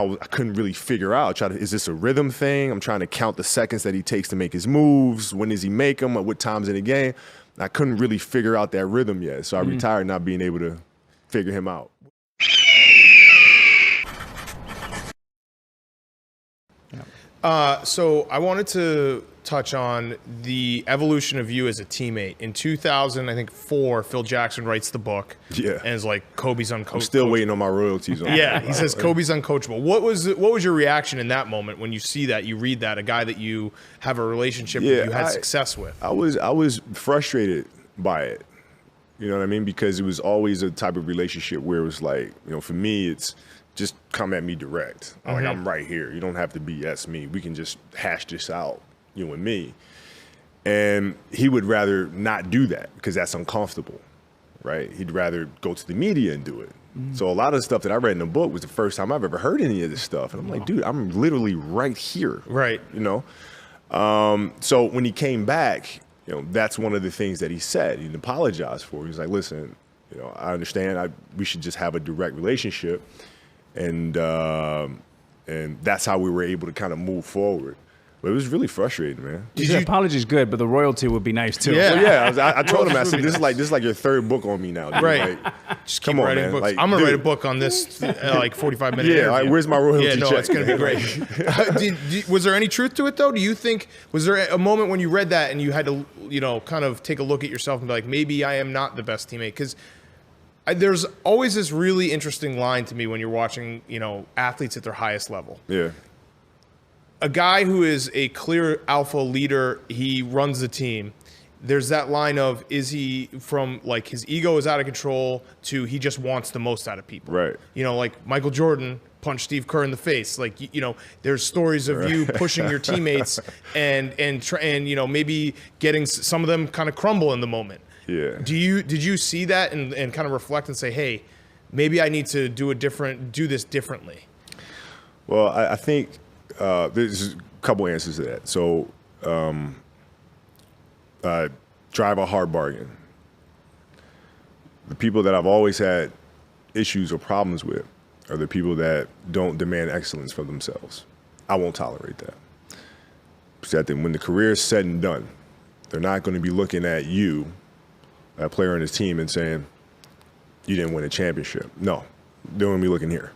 I couldn't really figure out. Is this a rhythm thing? I'm trying to count the seconds that he takes to make his moves. When does he make them? At what times in the game? I couldn't really figure out that rhythm yet. So I retired not being able to figure him out. So I wanted to touch on the evolution of you as a teammate. In 2004, Phil Jackson writes the book. Yeah. And is like, Kobe's uncoachable. I'm still waiting on my royalties on that. Yeah, he says Kobe's uncoachable. What was your reaction in that moment when you see that, you read that, a guy that you have a relationship with, you had success with? I was frustrated by it. You know what I mean? Because it was always a type of relationship where it was like, for me, it's just come at me direct. Like, I'm right here. You don't have to BS me. We can just hash this out, you and me. And he would rather not do that because that's uncomfortable, right? He'd rather go to the media and do it. So a lot of the stuff that I read in the book was the first time I've ever heard any of this stuff. And I'm like, dude, I'm literally right here. Right. So when he came back, that's one of the things that he said. He apologized for. He was like, listen, I understand. We should just have a direct relationship. And that's how we were able to kind of move forward. But it was really frustrating, man. The apology is good, but the royalty would be nice too. Yeah, well, yeah. I told him, I said, this is like your third book on me now, dude. Right. Like, just keep writing books. Like, I'm gonna write a book on this, like 45 minutes. Yeah. Like, where's my royalty? Yeah, no, check? it's gonna be great. Was there any truth to it though? Do you think was there a moment when you read that and you had to, kind of take a look at yourself and be like, maybe I am not the best teammate? Because there's always this really interesting line to me when you're watching, athletes at their highest level. Yeah. A guy who is a clear alpha leader, he runs the team. There's that line of, is he from like his ego is out of control to he just wants the most out of people. Right. Like Michael Jordan punched Steve Kerr in the face. Like, there's stories of you pushing your teammates and maybe getting some of them kind of crumble in the moment. Yeah. Did you see that and kind of reflect and say, hey, maybe I need to do this differently? Well, I think there's a couple answers to that. So, drive a hard bargain. The people that I've always had issues or problems with are the people that don't demand excellence for themselves. I won't tolerate that. Because when the career is said and done, they're not going to be looking at you, a player on his team, and saying, you didn't win a championship. No, they're going to be looking here,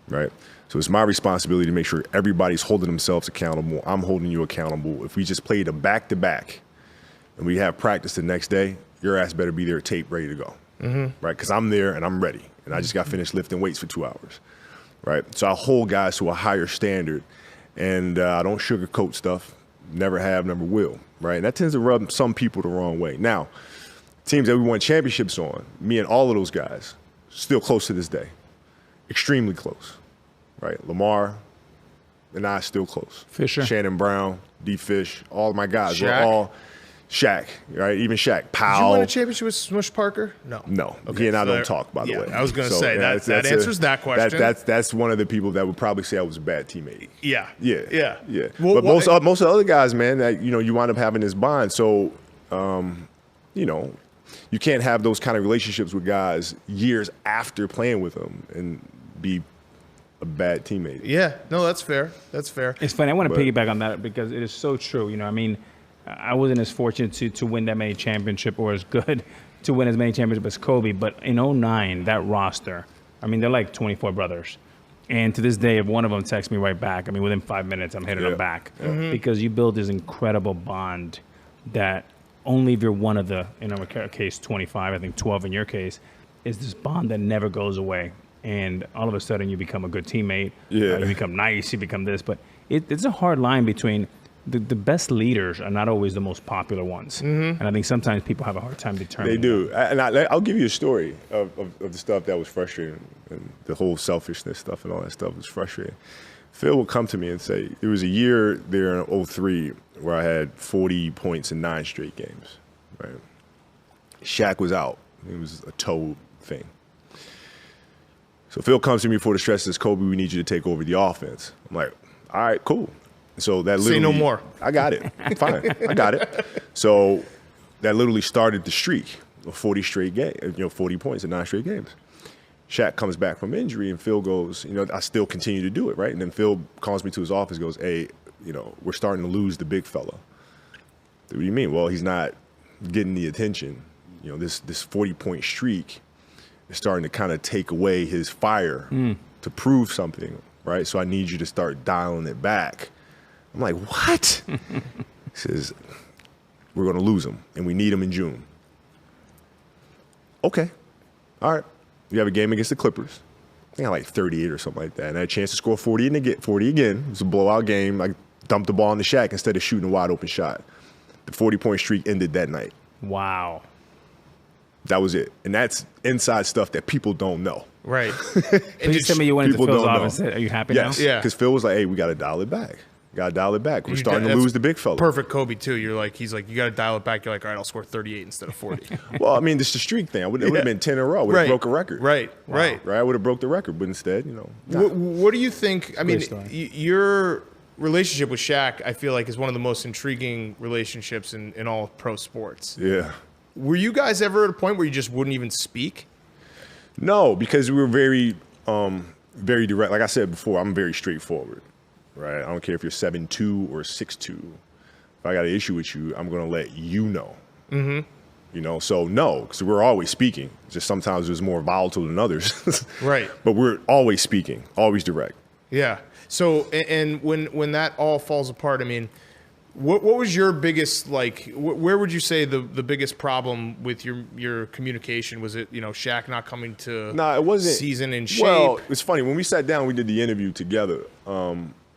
right? So it's my responsibility to make sure everybody's holding themselves accountable. I'm holding you accountable. If we just played a back-to-back and we have practice the next day, your ass better be there, tape ready to go, right? Because I'm there and I'm ready, and I just got finished lifting weights for 2 hours, right? So I hold guys to a higher standard, and I don't sugarcoat stuff. Never have, never will, right? And that tends to rub some people the wrong way. Now, teams that we won championships on, me and all of those guys, still close to this day, extremely close. Right, Lamar and I still close. Fisher, Shannon Brown, D. Fish, all of my guys. Shaq. We're all Shaq, right? Even Shaq. Powell. Did you win a championship with Smush Parker? No. No. Okay, he and I don't talk, by the way. I was going to say that answers that question. That's one of the people that would probably say I was a bad teammate. Yeah. Yeah. Well, but most of the other guys, man, that you wind up having this bond. So, you can't have those kind of relationships with guys years after playing with them and be a bad teammate. Yeah, no, that's fair. That's fair. It's funny. I want to piggyback on that because it is so true. I wasn't as fortunate to win that many championships or as good to win as many championships as Kobe. But in 2009, that roster, they're like 24 brothers. And to this day, if one of them texts me right back, within 5 minutes, I'm hitting them back. Because you build this incredible bond that only if you're one of the, in our case, 25, I think 12 in your case, is this bond that never goes away. And all of a sudden you become a good teammate. Yeah. You become nice, you become this. But it's a hard line between the best leaders are not always the most popular ones. And I think sometimes people have a hard time determining. They do. And I'll give you a story of the stuff that was frustrating. And the whole selfishness stuff and all that stuff was frustrating. Phil would come to me and say, there was a year there in 2003 where I had 40 points in 9 straight games. Right? Shaq was out. It was a toe thing. So Phil comes to me before the stretch and says, Kobe, we need you to take over the offense. I'm like, all right, cool. So that literally— Say no more. I got it. Fine. I got it. So that literally started the streak of 40 straight games, 40 points in 9 straight games. Shaq comes back from injury, and Phil goes, I still continue to do it, right? And then Phil calls me to his office, goes, hey, we're starting to lose the big fella. What do you mean? Well, he's not getting the attention. This 40-point streak is starting to kind of take away his fire to prove something, right? So I need you to start dialing it back. I'm like, what? He says, we're going to lose him, and we need him in June. Okay. All right. You have a game against the Clippers. I think I had like 38 or something like that. And I had a chance to score 40 again. It was a blowout game. I dumped the ball in the Shaq instead of shooting a wide open shot. The 40-point streak ended that night. Wow. That was it. And that's inside stuff that people don't know. Right. And you tell me you went into people Phil's don't office know. and said, are you happy Yes. now? Yeah. Because Phil was like, hey, we got to dial it back. We're starting to That's lose the big fella. Perfect Kobe, too. He's like, you got to dial it back. You're like, all right, I'll score 38 instead of 40. Well, I mean, this is the streak thing. It would have been 10 in a row. I would have broke a record. Right. Right. I would have broke the record. But instead, nah. What do you think? I mean, Great story. your relationship with Shaq, I feel like, is one of the most intriguing relationships in all of pro sports. Yeah. Were you guys ever at a point where you just wouldn't even speak? No, because we were very, very direct. Like I said before, I'm very straightforward, right? I don't care if you're 7'2" or 6'2". If I got an issue with you, I'm going to let you know. Mm-hmm. So no, because we're always speaking. Just sometimes it was more volatile than others. Right. But we're always speaking, always direct. Yeah. So, and when that all falls apart, I mean, what was your biggest, where would you say the biggest problem with your communication? Was it, Shaq not coming to it wasn't season in shape? Well, it's funny. When we sat down, we did the interview together.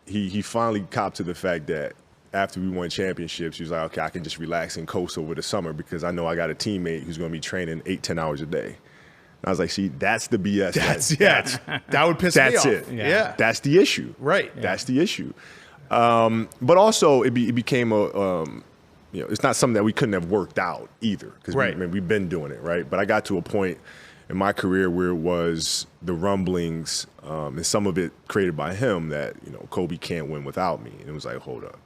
He finally copped to the fact that after we won championships, he was like, okay, I can just relax and coast over the summer because I know I got a teammate who's going to be training 8-10 hours a day. And I was like, see, that's the BS. That would piss me off. That's it. Yeah. That's the issue. Right. That's the issue. But also, it became it's not something that we couldn't have worked out either. Because we've been doing it, right? But I got to a point in my career where it was the rumblings, and some of it created by him that, Kobe can't win without me. And it was like, hold up.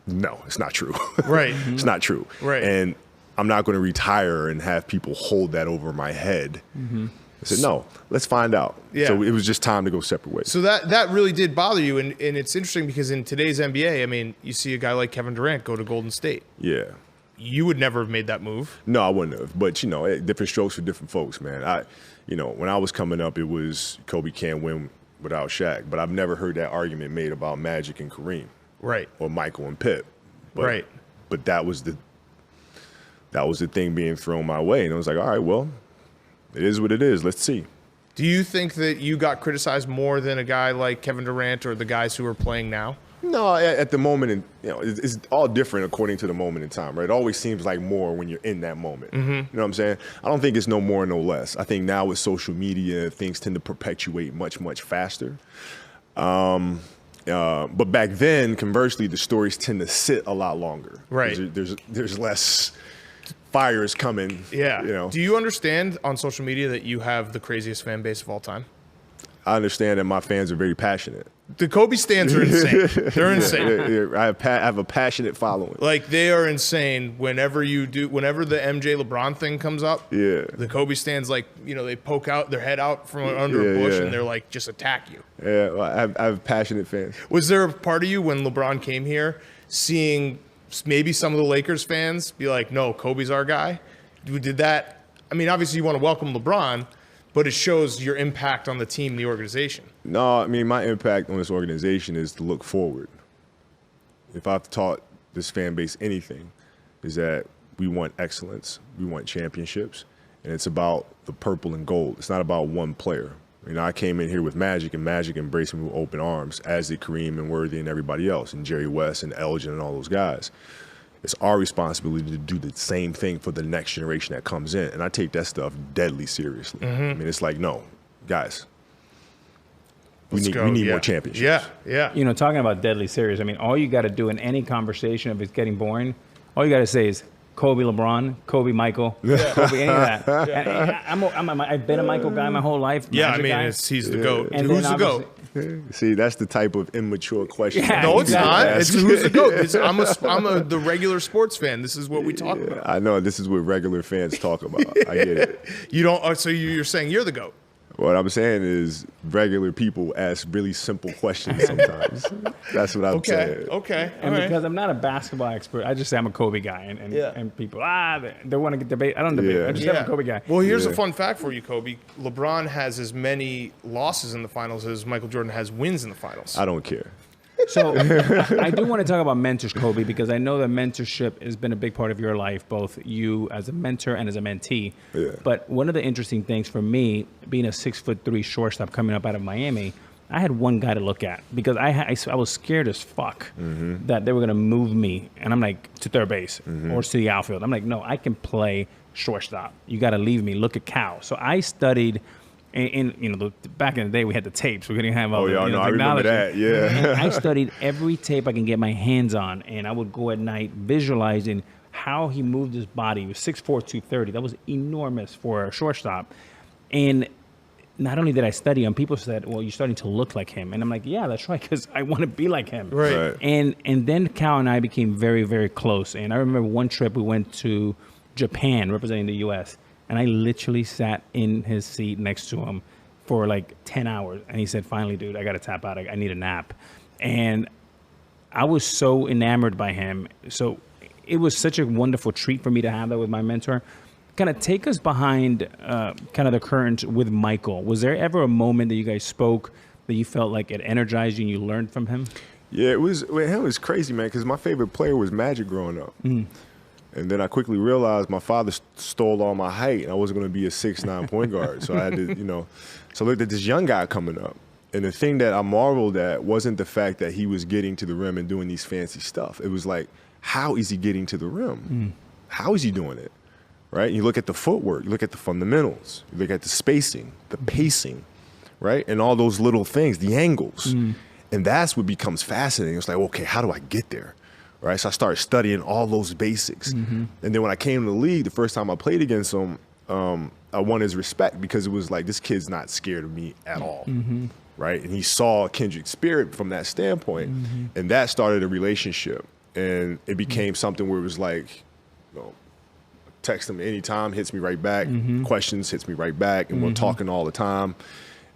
No, it's not true. Right. It's not true. Right. And I'm not going to retire and have people hold that over my head. Mm-hmm. I said, no, let's find out. Yeah. So it was just time to go separate ways. So that really did bother you. And it's interesting because in today's NBA, I mean, you see a guy like Kevin Durant go to Golden State. Yeah. You would never have made that move. No, I wouldn't have. But, different strokes for different folks, man. When I was coming up, it was Kobe can't win without Shaq. But I've never heard that argument made about Magic and Kareem. Right. Or Michael and Pip. Right. But that was the thing being thrown my way. And I was like, all right, well, it is what it is. Let's see. Do you think that you got criticized more than a guy like Kevin Durant or the guys who are playing now? No, at the moment, it's all different according to the moment in time, right? It always seems like more when you're in that moment. Mm-hmm. You know what I'm saying? I don't think it's no more, no less. I think now with social media, things tend to perpetuate much, much faster. But back then, conversely, the stories tend to sit a lot longer. Right. There's less fires coming. Yeah. Do you understand on social media that you have the craziest fan base of all time? I understand that my fans are very passionate. The Kobe stands are insane. They're insane. I have a passionate following. Like, they are insane whenever the MJ LeBron thing comes up. Yeah. The Kobe stands, they poke out their head out from under a bush and they're like, just attack you. Yeah, well, I have passionate fans. Was there a part of you when LeBron came here seeing maybe some of the Lakers fans be like, no, Kobe's our guy? Did that? I mean, obviously you want to welcome LeBron, but it shows your impact on the team, the organization. No, I mean, my impact on this organization is to look forward. If I've taught this fan base anything, is that we want excellence, we want championships, and it's about the purple and gold. It's not about one player. I came in here with Magic, and Magic embraced me with open arms, as did Kareem and Worthy and everybody else, and Jerry West and Elgin and all those guys. It's our responsibility to do the same thing for the next generation that comes in. And I take that stuff deadly seriously. Mm-hmm. I mean, it's like, no, guys, we need more championships. Yeah. Talking about deadly serious, I mean, all you got to do in any conversation, if it's getting boring, all you got to say is Kobe LeBron, Kobe Michael, Kobe any of that. And I've been a Michael guy my whole life. Yeah, Magic guy. he's the GOAT. And Who's the GOAT? See, that's the type of immature question. Yeah, No, it's exactly. not. It's who's the GOAT. The regular sports fan. This is what we talk about. I know this is what regular fans talk about. I get it. You don't. So you're saying you're the GOAT? What I'm saying is regular people ask really simple questions sometimes. That's what I'm saying. Okay. And All right. because I'm not a basketball expert, I just say I'm a Kobe guy, and people they want to get debate. I don't debate. Yeah. I just say I'm a Kobe guy. Well, here's a Yeah. fun fact for you, Kobe. LeBron has as many losses in the finals as Michael Jordan has wins in the finals. I don't care. So I do want to talk about mentors, Kobe, because I know that mentorship has been a big part of your life, both you as a mentor and as a mentee. Yeah. But one of the interesting things for me, being a 6'3" shortstop coming up out of Miami, I had one guy to look at because I was scared as fuck that they were going to move me, and I'm like, to third base or to the outfield. I'm like, no, I can play shortstop. You got to leave me. Look at Cal. So I studied. And back in the day, we had the tapes. We didn't have all the I remember technology. that. Yeah. And I studied every tape I can get my hands on, and I would go at night visualizing how he moved his body. He was 6'4", 230. That was enormous for a shortstop. And not only did I study him, people said, well, you're starting to look like him. And I'm like, yeah, that's right, because I want to be like him. Right. And then Cal and I became very, very close. And I remember one trip we went to Japan representing the U.S., and I literally sat in his seat next to him for like 10 hours. And he said, finally, dude, I got to tap out. I need a nap. And I was so enamored by him. So it was such a wonderful treat for me to have that with my mentor. Kind of take us behind kind of the current with Michael. Was there ever a moment that you guys spoke that you felt like it energized you and you learned from him? Yeah, it was crazy, man, because my favorite player was Magic growing up. And then I quickly realized my father stole all my height, and I wasn't going to be a 6'9" point guard. So I had to, so I looked at this young guy coming up. And the thing that I marveled at wasn't the fact that he was getting to the rim and doing these fancy stuff. It was like, how is he getting to the rim? How is he doing it? Right? You look at the footwork, you look at the fundamentals, you look at the spacing, the pacing, right? And all those little things, the angles. And that's what becomes fascinating. It's like, okay, how do I get there? Right, so I started studying all those basics. And then when I came to the league, the first time I played against him, I won his respect because it was like, this kid's not scared of me at all, right? And he saw a kindred spirit from that standpoint, and that started a relationship. And it became something where it was like, text him anytime, hits me right back, questions, hits me right back, and we're talking all the time.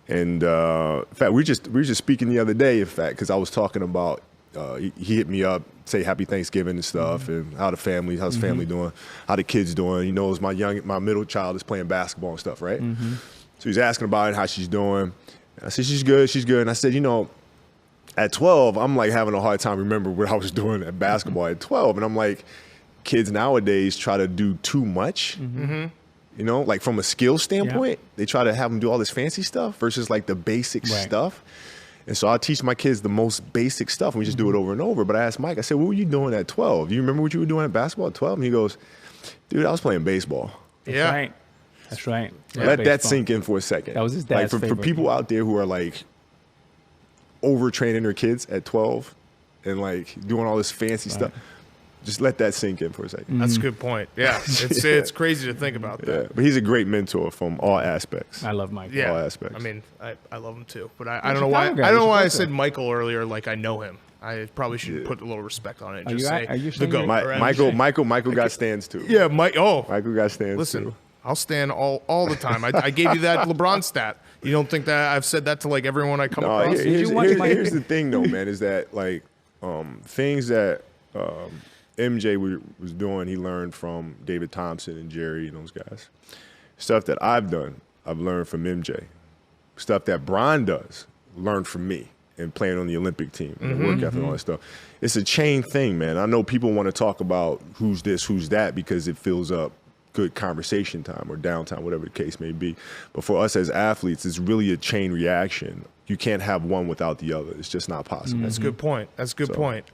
And in fact, we were just speaking the other day, in fact, because I was talking about, he hit me up, say happy Thanksgiving and stuff, and how's family doing, how the kids doing. He knows my middle child is playing basketball and stuff, right? So he's asking about it, how she's doing. And I said, she's good. And I said, at 12, I'm like having a hard time remembering what I was doing at basketball at 12. And I'm like, kids nowadays try to do too much. Like from a skill standpoint, they try to have them do all this fancy stuff versus like the basic stuff. And so I teach my kids the most basic stuff, and we just do it over and over. But I asked Mike, I said, what were you doing at 12? Do you remember what you were doing at basketball at 12? And he goes, dude, I was playing baseball. That's right. Let that sink in for a second. That was his dad's favorite. For people out there who are like overtraining their kids at 12 and like doing all this fancy stuff, just let that sink in for a second. That's a good point. Yeah, it's crazy to think about that. Yeah, but he's a great mentor from all aspects. I love Mike. Yeah, all aspects. I mean, I love him too. But I don't know why. I don't know why I said Michael earlier. Like I know him. I probably should put a little respect on it. And just say the GOAT. Michael got stands too. Yeah, Michael got stands. Listen, too. I'll stand all the time. I gave you that LeBron stat. You don't think that I've said that to like everyone I come across? Here's the thing though, man, is that like things that MJ was doing, he learned from David Thompson and Jerry and those guys. Stuff that I've done, I've learned from MJ. Stuff that Bron does, learned from me and playing on the Olympic team and the work ethic and all that stuff. It's a chain thing, man. I know people want to talk about who's this, who's that, because it fills up good conversation time or downtime, whatever the case may be. But for us as athletes, it's really a chain reaction. You can't have one without the other. It's just not possible. That's a good point. That's a good point.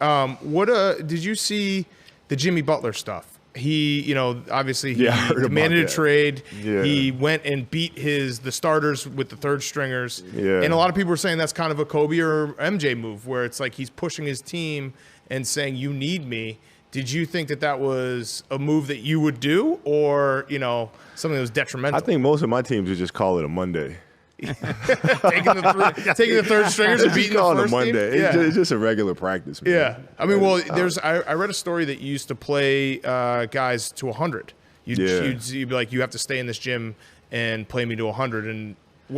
What did you see the Jimmy Butler stuff? He, obviously he demanded a trade. Yeah. He went and beat the starters with the third stringers. Yeah. And a lot of people were saying that's kind of a Kobe or MJ move where it's like he's pushing his team and saying, you need me. Did you think that was a move that you would do or, something that was detrimental? I think most of my teams would just call it a Monday. taking the third stringers and beating the on a first team? Monday. It's just a regular practice, man. Yeah. I mean, well, I read a story that you used to play guys to 100. You'd be like, you have to stay in this gym and play me to 100. And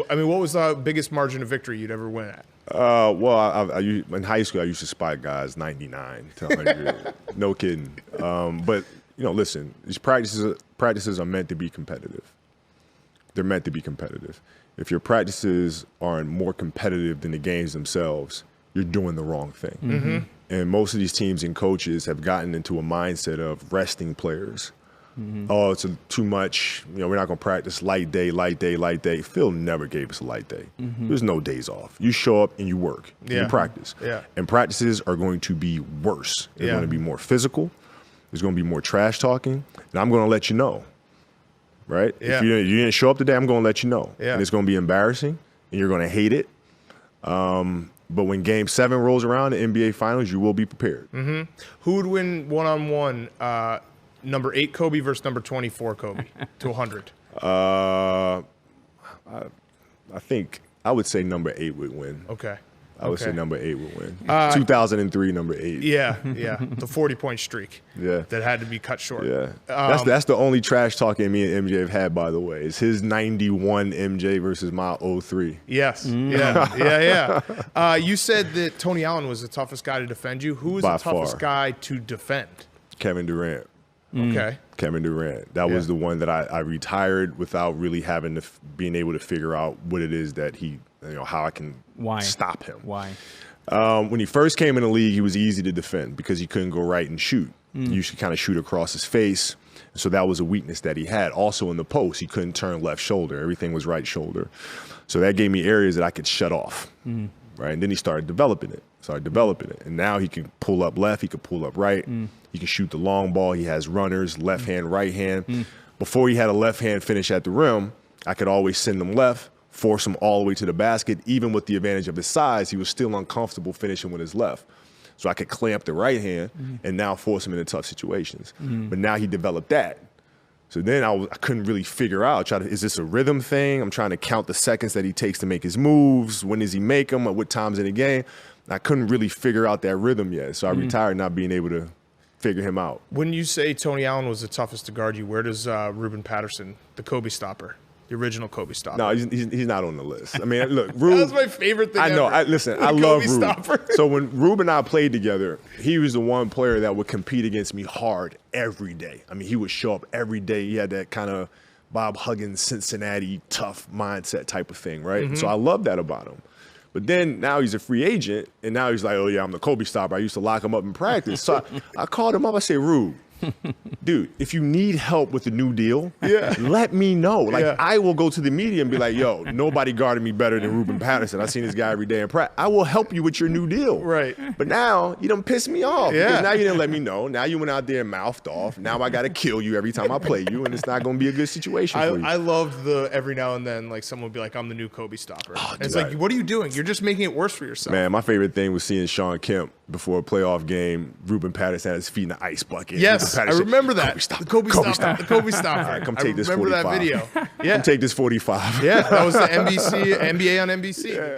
I mean, what was the biggest margin of victory you'd ever win at? Well, in high school, I used to spike guys 99 to 100. No kidding. But, listen, these practices are meant to be competitive. They're meant to be competitive. If your practices aren't more competitive than the games themselves, you're doing the wrong thing. Mm-hmm. And most of these teams and coaches have gotten into a mindset of resting players. Mm-hmm. Oh, it's too much. We're not going to practice light day. Phil never gave us a light day. Mm-hmm. There's no days off. You show up and you work. And you practice. Yeah. And practices are going to be worse. They're going to be more physical. There's going to be more trash talking. And I'm going to let you know. Right? Yeah. If you didn't show up today, I'm going to let you know. Yeah. And it's going to be embarrassing, and you're going to hate it. But when Game 7 rolls around, the NBA Finals, you will be prepared. Mm-hmm. Who would win one-on-one, number 8 Kobe versus number 24 Kobe to 100? I think I would say number 8 would win. Okay. I would say number 8 would win. 2003, number 8. Yeah. The 40-point streak. Yeah. That had to be cut short. Yeah. That's the only trash talking me and MJ have had, by the way. It's his 91 MJ versus my 03. Yes. Yeah. You said that Tony Allen was the toughest guy to defend you. Who was the toughest guy to defend? Kevin Durant. Okay. Kevin Durant. That was the one that I retired without really having to being able to figure out what it is that he, how I can stop him. Why? When he first came in the league, he was easy to defend because he couldn't go right and shoot. You should kind of shoot across his face. So that was a weakness that he had. Also in the post, he couldn't turn left shoulder. Everything was right shoulder. So that gave me areas that I could shut off. Right. And then he started developing it. And now he can pull up left. He can pull up right. He can shoot the long ball. He has runners, left hand, right hand. Before he had a left hand finish at the rim, I could always send him left, force him all the way to the basket. Even with the advantage of his size, he was still uncomfortable finishing with his left. So I could clamp the right hand and now force him into tough situations. But now he developed that. So then I couldn't really figure out, is this a rhythm thing? I'm trying to count the seconds that he takes to make his moves. When does he make them? At what times in the game? I couldn't really figure out that rhythm yet. So I retired not being able to figure him out. When you say Tony Allen was the toughest to guard you, where does Ruben Patterson, the Kobe stopper, the original Kobe stopper? No, he's not on the list. I mean, look, Rube. That was my favorite thing I know. ever. I love Rube. Stopper. So when Rube and I played together, he was the one player that would compete against me hard every day. I mean, he would show up every day. He had that kind of Bob Huggins, Cincinnati, tough mindset type of thing, right? So I love that about him. But then now he's a free agent, and now he's like, oh, yeah, I'm the Kobe stopper. I used to lock him up in practice. So I called him up. I said, Rube, dude, if you need help with the new deal, let me know. Like, I will go to the media and be like, yo, nobody guarded me better than Ruben Patterson. I've seen this guy every day in practice. I will help you with your new deal. Right. But now you done pissed me off. Because now you didn't let me know. Now you went out there and mouthed off. Now I got to kill you every time I play you, and it's not going to be a good situation for you. I loved the every now and then, like, someone would be like, I'm the new Kobe stopper. And it's like, what are you doing? You're just making it worse for yourself. Man, my favorite thing was seeing Sean Kemp before a playoff game. Ruben Patterson had his feet in the ice bucket. Yes, I remember that. The Kobe stopper. The Kobe stopper. All right, come take this 45. I remember that video. Come take this 45. Yeah, that was the NBA on NBC.